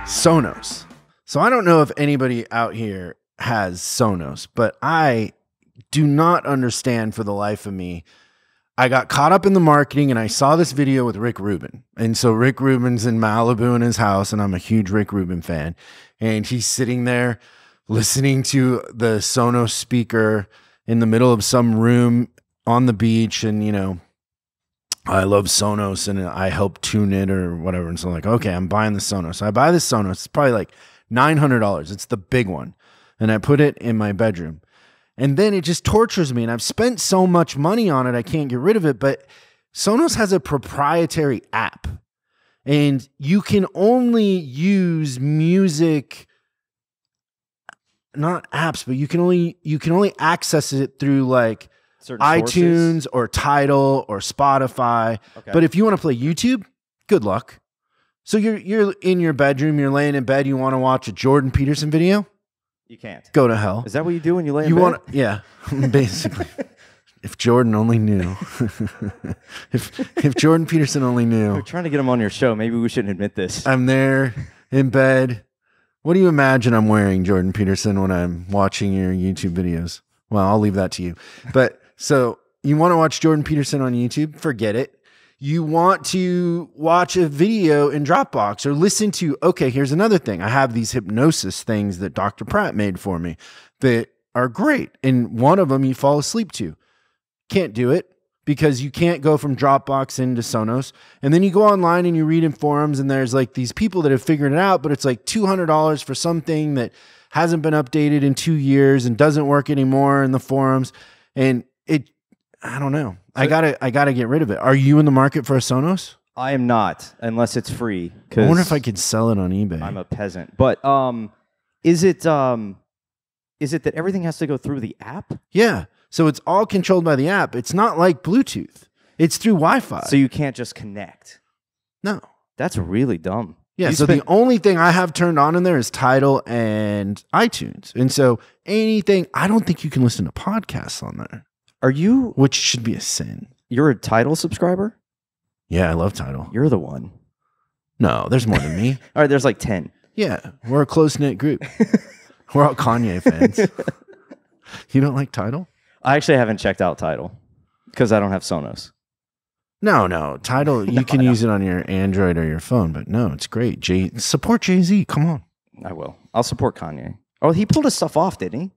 Sonos. So I don't know if anybody out here has Sonos, but I do not understand for the life of me. I got caught up in the marketing and I saw this video with Rick Rubin. And so Rick Rubin's in Malibu in his house, and I'm a huge Rick Rubin fan. And he's sitting there listening to the Sonos speaker in the middle of some room on the beach. And, you know, I love Sonos and I help tune it or whatever. And so I'm like, okay, I'm buying the Sonos. So I buy the Sonos. It's probably like $900. It's the big one. And I put it in my bedroom. And then it just tortures me. And I've spent so much money on it, I can't get rid of it. But Sonos has a proprietary app. And you can only use music, not apps, but you can only access it through like certain iTunes sources, or Tidal or Spotify. Okay. But if you want to play YouTube, good luck. So you're in your bedroom, you're laying in bed, you want to watch a Jordan Peterson video? You can't. Go to hell. Is that what you do when you lay in bed? Yeah, basically. If Jordan only knew. if Jordan Peterson only knew. We're trying to get him on your show. Maybe we shouldn't admit this. I'm there in bed. What do you imagine I'm wearing, Jordan Peterson, when I'm watching your YouTube videos? Well, I'll leave that to you. But so you want to watch Jordan Peterson on YouTube? Forget it. You want to watch a video in Dropbox or listen to, okay, here's another thing. I have these hypnosis things that Dr. Pratt made for me that are great. And one of them you fall asleep to. Can't do it because you can't go from Dropbox into Sonos. And then you go online and you read in forums and there's like these people that have figured it out, but it's like $200 for something that hasn't been updated in 2 years and doesn't work anymore in the forums. And I don't know. I gotta get rid of it. Are you in the market for a Sonos? I am not, unless it's free. I wonder if I could sell it on eBay. I'm a peasant. But is it that everything has to go through the app? Yeah. So it's all controlled by the app. It's not like Bluetooth. It's through Wi-Fi. So you can't just connect. No. That's really dumb. Yeah. So the only thing I have turned on in there is Tidal and iTunes. And so anything, I don't think you can listen to podcasts on there. Are you? Which should be a sin. You're a Tidal subscriber? Yeah, I love Tidal. You're the one. No, there's more than me. All right, there's like 10. Yeah, we're a close-knit group. We're all Kanye fans. You don't like Tidal? I actually haven't checked out Tidal because I don't have Sonos. No. Tidal, you can use it on your Android or your phone, but no, it's great. Support Jay-Z. Come on. I will. I'll support Kanye. Oh, he pulled his stuff off, didn't he?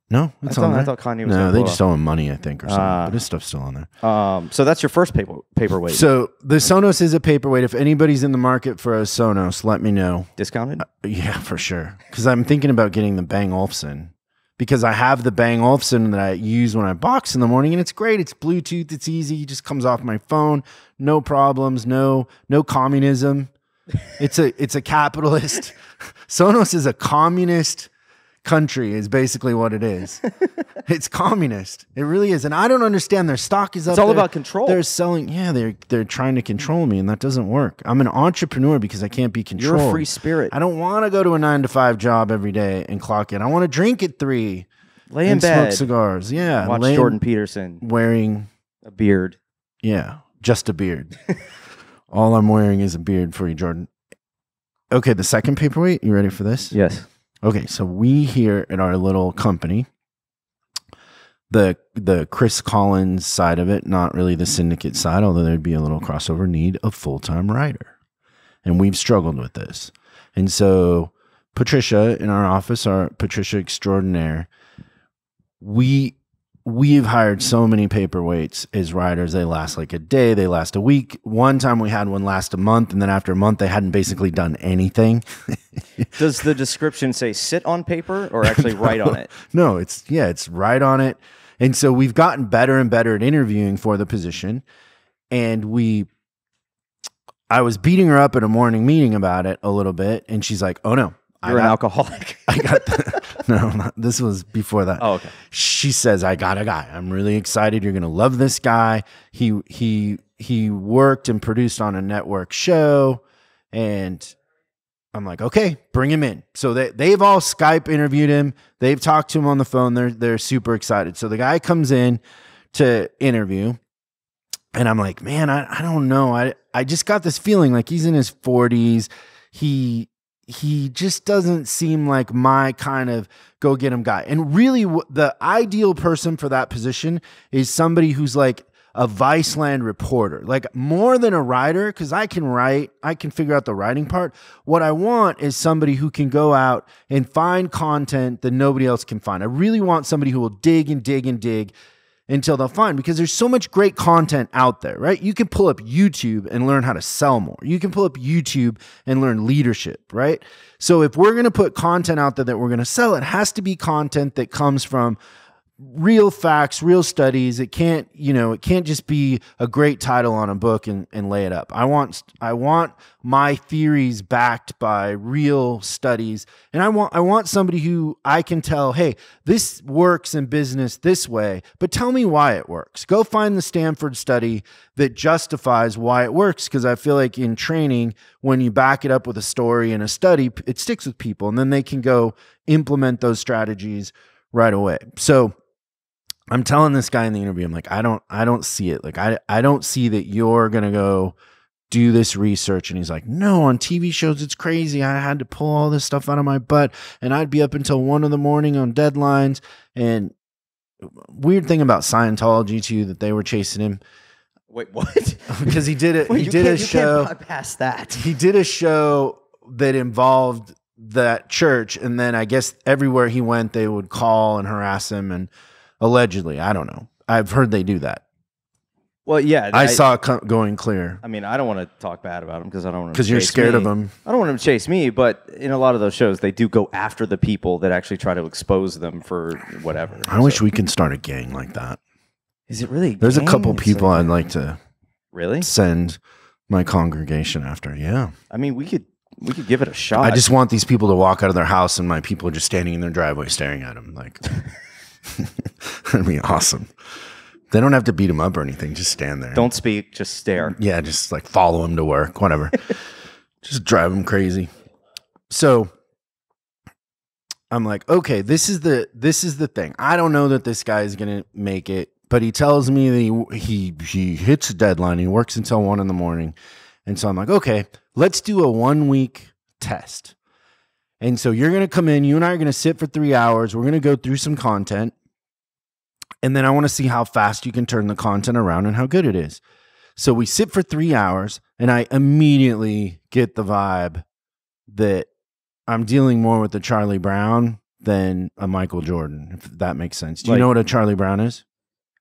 No, it's on there. I thought Kanye was No, they just owe him money, I think, or something. But his stuff's still on there. So that's your first paperweight. So the Sonos is a paperweight. If anybody's in the market for a Sonos, let me know. Discounted? Yeah, for sure. Because I'm thinking about getting the Bang Olufsen. Because I have the Bang Olufsen that I use when I box in the morning, and it's great. It's Bluetooth. It's easy. It just comes off my phone. No problems. No communism. It's a capitalist. Sonos is a communist country is basically what it is. It's communist. It really is. And I don't understand. Their stock is up. It's all about control. They're selling. Yeah, they're trying to control me, and that doesn't work. I'm an entrepreneur because I can't be controlled. You're a free spirit. I don't want to go to a 9-to-5 job every day and clock in. I want to drink at 3. Lay in bed. Smoke cigars. Yeah. Watch Jordan Peterson. Wearing a beard. Yeah. Just a beard. All I'm wearing is a beard for you, Jordan. Okay, the second paperweight. You ready for this? Yes. Okay, so we here at our little company, the Chris Collins side of it, not really the syndicate side, although there'd be a little crossover, need a full-time writer. And we've struggled with this. And so Patricia in our office, our Patricia extraordinaire, we've hired so many paperweights as writers. They last like a day, they last a week. One time we had one last a month, and then after a month they hadn't basically done anything. Does the description say sit on paper or actually write on it? No, it's write on it. And so we've gotten better and better at interviewing for the position. And I was beating her up at a morning meeting about it a little bit, and she's like, "Oh no, you're an alcoholic." I got no, this was before that. Oh, okay. She says, "I got a guy. I'm really excited. You're gonna love this guy. He worked and produced on a network show," and I'm like, "Okay, bring him in." So they've all Skype interviewed him. They've talked to him on the phone. They're super excited. So the guy comes in to interview, and I'm like, "Man, I don't know. I just got this feeling like he's in his 40s. He just doesn't seem like my kind of go get him guy. And really the ideal person for that position is somebody who's like a Viceland reporter, like more than a writer, because I can write, I can figure out the writing part. What I want is somebody who can go out and find content that nobody else can find. I really want somebody who will dig and dig and dig until they'll find, because there's so much great content out there, right? You can pull up YouTube and learn how to sell more. You can pull up YouTube and learn leadership, right? So if we're going to put content out there that we're going to sell, it has to be content that comes from real facts, real studies. It can't just be a great title on a book and lay it up. I want my theories backed by real studies. And I want somebody who I can tell, hey, this works in business this way, but tell me why it works. Go find the Stanford study that justifies why it works. Because I feel like in training, when you back it up with a story and a study, it sticks with people, and then they can go implement those strategies right away. So I'm telling this guy in the interview, I'm like, I don't see it. Like, I don't see that you're going to go do this research. And he's like, no, on TV shows, it's crazy. I had to pull all this stuff out of my butt, and I'd be up until 1 a.m. on deadlines. And weird thing about Scientology too, that they were chasing him. Wait, what? Because he did it. Wait, he did a show. You can't bypass that. He did a show that involved that church. And then I guess everywhere he went, they would call and harass him, and allegedly, I don't know. I've heard they do that. Well, yeah. I saw it going clear. I mean, I don't want to talk bad about him because I don't want him to because you're scared of him. I don't want him to chase me, but in a lot of those shows, they do go after the people that actually try to expose them for whatever. I wish we could start a gang like that. Is it really? There's a couple people I'd like to really send my congregation after. Yeah. I mean, we could give it a shot. I just want these people to walk out of their house and my people are just standing in their driveway staring at them. Like, that'd be awesome. They don't have to beat them up or anything. Just stand there. Don't speak. Just stare. Yeah, just like follow them to work, whatever. Just drive them crazy. So I'm like, okay, this is the thing. I don't know that this guy is gonna make it, but he tells me that he hits a deadline. He works until 1 a.m. And so I'm like, okay, let's do a 1-week test. And so you're going to come in, you and I are going to sit for 3 hours. We're going to go through some content. And then I want to see how fast you can turn the content around and how good it is. So we sit for 3 hours, and I immediately get the vibe that I'm dealing more with a Charlie Brown than a Michael Jordan, if that makes sense. Do you know what a Charlie Brown is?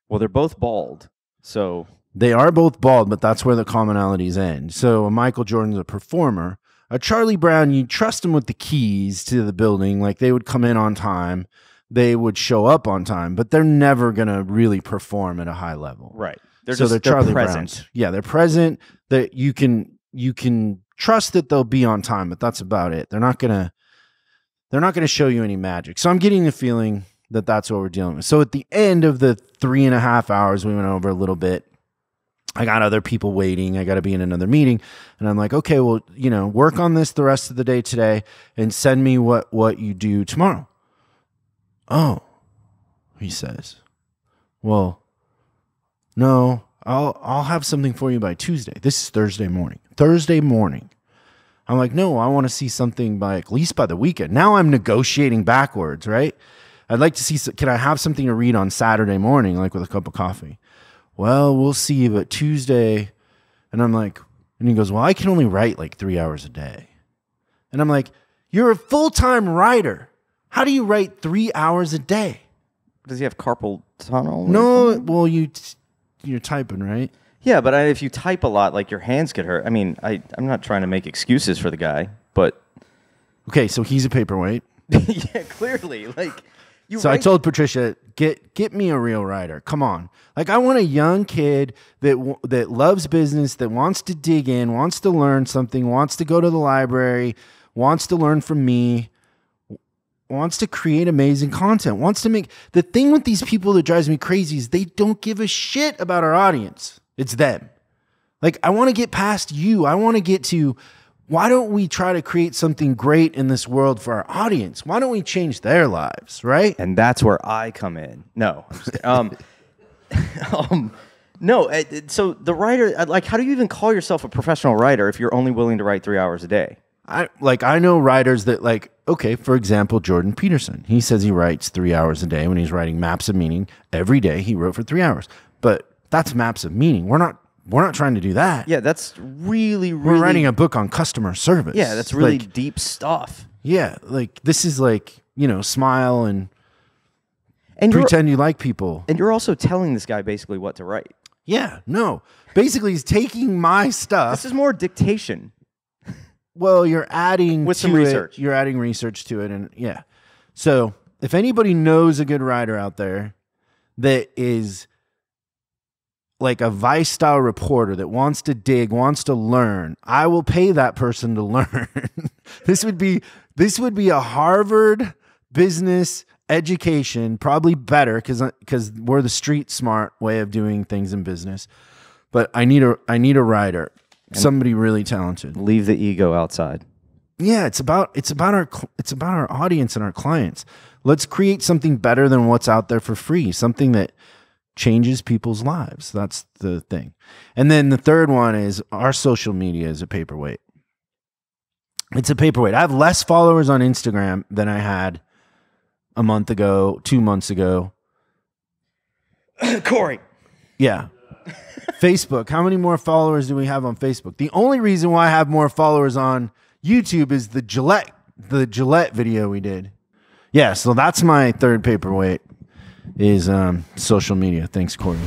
Well, they're both bald. So they are both bald, but that's where the commonalities end. So a Michael Jordan's a performer. A Charlie Brown, you trust him with the keys to the building. Like, they would come in on time. They would show up on time, but they're never going to really perform at a high level. Right. They're Charlie present. Browns. Yeah, they're present. That you can trust that they'll be on time, but that's about it. They're not going to show you any magic. So I'm getting the feeling that that's what we're dealing with. So at the end of the 3.5 hours, we went over a little bit. I got other people waiting. I got to be in another meeting. And I'm like, okay, well, work on this the rest of the day today and send me what you do tomorrow. Oh, he says, well, no, I'll have something for you by Tuesday. This is Thursday morning. I'm like, no, I want to see something by at least by the weekend. Now I'm negotiating backwards, right? I'd like to see, can I have something to read on Saturday morning, like with a cup of coffee? Well, we'll see, but Tuesday. And I'm like, and he goes, well, I can only write like 3 hours a day. And I'm like, you're a full-time writer. How do you write 3 hours a day? Does he have carpal tunnel? No, well, you're typing, right? Yeah, but if you type a lot, like, your hands get hurt. I mean, I'm not trying to make excuses for the guy, but okay, so he's a paperweight. Yeah, clearly, like. I told Patricia, get me a real writer. Come on. Like, I want a young kid that loves business, that wants to dig in, wants to learn something, wants to go to the library, wants to learn from me, wants to create amazing content, wants to make... The thing with these people that drives me crazy is they don't give a shit about our audience. It's them. Like, I want to get past you. I want to get to... Why don't we try to create something great in this world for our audience? Why don't we change their lives, right? And that's where I come in. No. No. So the writer, like, how do you even call yourself a professional writer if you're only willing to write 3 hours a day? I know writers that like, okay, for example, Jordan Peterson. He says he writes 3 hours a day when he's writing Maps of Meaning. Every day he wrote for 3 hours. But that's Maps of Meaning. We're not trying to do that. Yeah, that's really We're writing a book on customer service. Yeah, that's really like, deep stuff. Yeah, like this is like, smile and pretend you like people. And you're also telling this guy basically what to write. Yeah, no. Basically, he's taking my stuff. This is more dictation. Well, you're adding with some research. You're adding research to it, and yeah. So, if anybody knows a good writer out there that is like a Vice style reporter that wants to dig, wants to learn, I will pay that person to learn. This would be a Harvard business education, probably better because we're the street smart way of doing things in business. But I need a writer. Somebody really talented. Leave the ego outside. Yeah, it's about our audience and our clients. Let's create something better than what's out there for free, something that changes people's lives. That's the thing. And then the third one is our social media is a paperweight. It's a paperweight. I have less followers on Instagram than I had a month ago, 2 months ago. Corey. Yeah. Facebook. How many more followers do we have on Facebook? The only reason why I have more followers on YouTube is the Gillette video we did. Yeah, so that's my third paperweight is social media. Thanks, Corey.